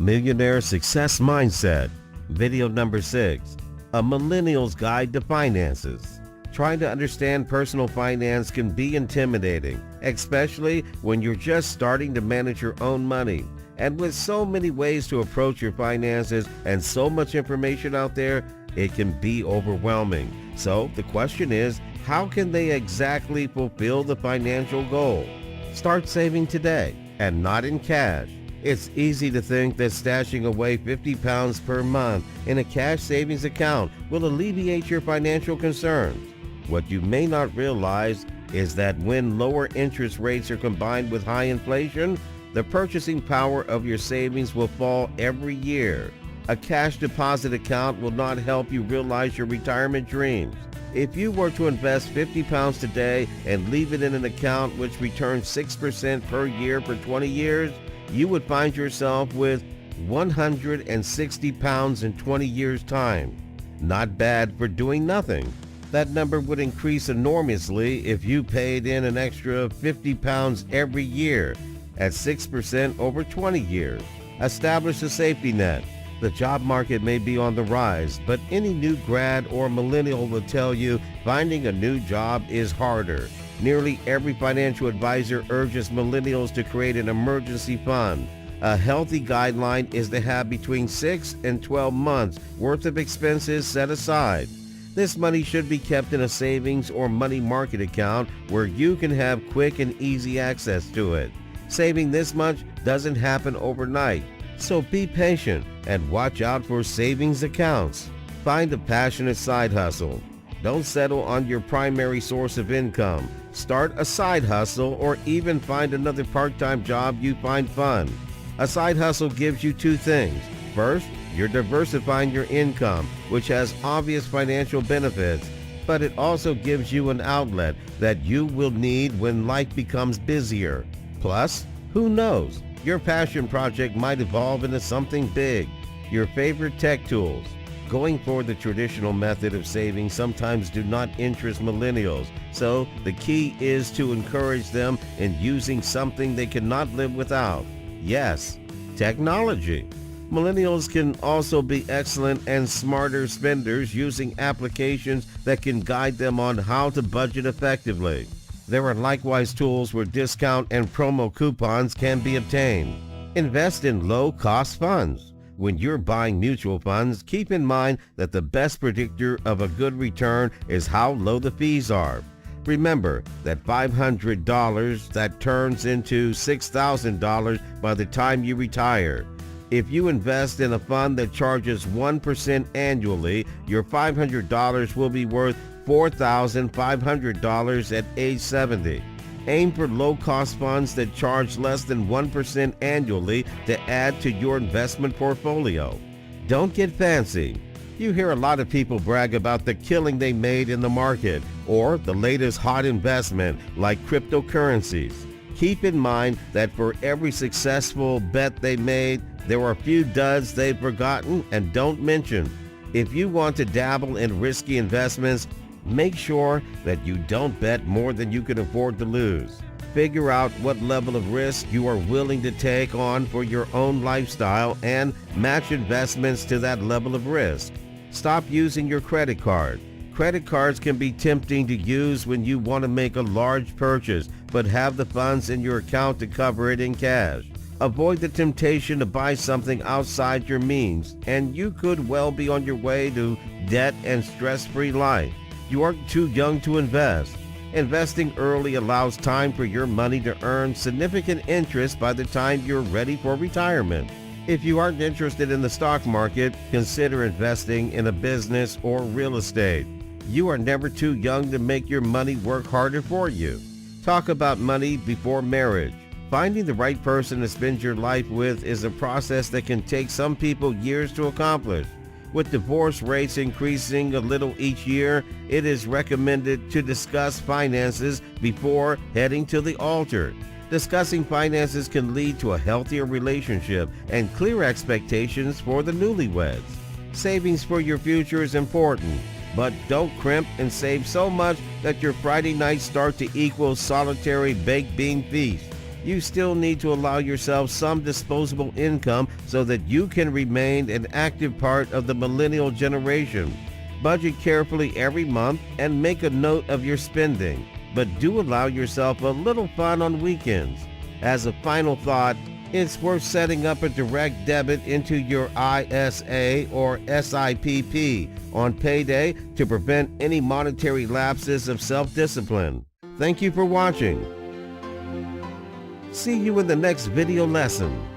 Millionaire Success Mindset. Video number 6. A Millennial's Guide to Finances. Trying to understand personal finance can be intimidating, especially when you're just starting to manage your own money. And with so many ways to approach your finances and so much information out there, it can be overwhelming. So the question is, how can they exactly fulfill the financial goal? Start saving today and not in cash. It's easy to think that stashing away 50 pounds per month in a cash savings account will alleviate your financial concerns. What you may not realize is that when lower interest rates are combined with high inflation, the purchasing power of your savings will fall every year. A cash deposit account will not help you realize your retirement dreams. If you were to invest 50 pounds today and leave it in an account which returns 6% per year for 20 years, you would find yourself with 160 pounds in 20 years' time. Not bad for doing nothing. That number would increase enormously if you paid in an extra 50 pounds every year at 6% over 20 years. Establish a safety net. The job market may be on the rise, but any new grad or millennial will tell you finding a new job is harder. Nearly every financial advisor urges millennials to create an emergency fund. A healthy guideline is to have between 6 and 12 months worth of expenses set aside. This money should be kept in a savings or money market account where you can have quick and easy access to it. Saving this much doesn't happen overnight, so be patient and watch out for savings accounts. Find a passionate side hustle. Don't settle on your primary source of income. Start a side hustle or even find another part-time job you find fun. A side hustle gives you two things. First, you're diversifying your income, which has obvious financial benefits, but it also gives you an outlet that you will need when life becomes busier. Plus, who knows? Your passion project might evolve into something big. Your favorite tech tools. Going for the traditional method of saving sometimes do not interest millennials, so the key is to encourage them in using something they cannot live without. Yes, technology. Millennials can also be excellent and smarter spenders using applications that can guide them on how to budget effectively. There are likewise tools where discount and promo coupons can be obtained. Invest in low-cost funds. When you're buying mutual funds, keep in mind that the best predictor of a good return is how low the fees are. Remember that $500 that turns into $6,000 by the time you retire. If you invest in a fund that charges 1% annually, your $500 will be worth $4,500 at age 70. Aim for low-cost funds that charge less than 1% annually to add to your investment portfolio. Don't get fancy. You hear a lot of people brag about the killing they made in the market or the latest hot investment like cryptocurrencies. Keep in mind that for every successful bet they made, there are a few duds they've forgotten and don't mention. If you want to dabble in risky investments, make sure that you don't bet more than you can afford to lose. Figure out what level of risk you are willing to take on for your own lifestyle and match investments to that level of risk. Stop using your credit card. Credit cards can be tempting to use when you want to make a large purchase but have the funds in your account to cover it in cash. Avoid the temptation to buy something outside your means, and you could well be on your way to debt and stress-free life. You aren't too young to invest. Investing early allows time for your money to earn significant interest by the time you're ready for retirement. If you aren't interested in the stock market, consider investing in a business or real estate. You are never too young to make your money work harder for you. Talk about money before marriage. Finding the right person to spend your life with is a process that can take some people years to accomplish. With divorce rates increasing a little each year, it is recommended to discuss finances before heading to the altar. Discussing finances can lead to a healthier relationship and clear expectations for the newlyweds. Savings for your future is important, but don't crimp and save so much that your Friday nights start to equal solitary baked bean feast. you still need to allow yourself some disposable income so that you can remain an active part of the millennial generation. Budget carefully every month and make a note of your spending, but do allow yourself a little fun on weekends. As a final thought, it's worth setting up a direct debit into your ISA or SIPP on payday to prevent any monetary lapses of self-discipline. Thank you for watching. See you in the next video lesson.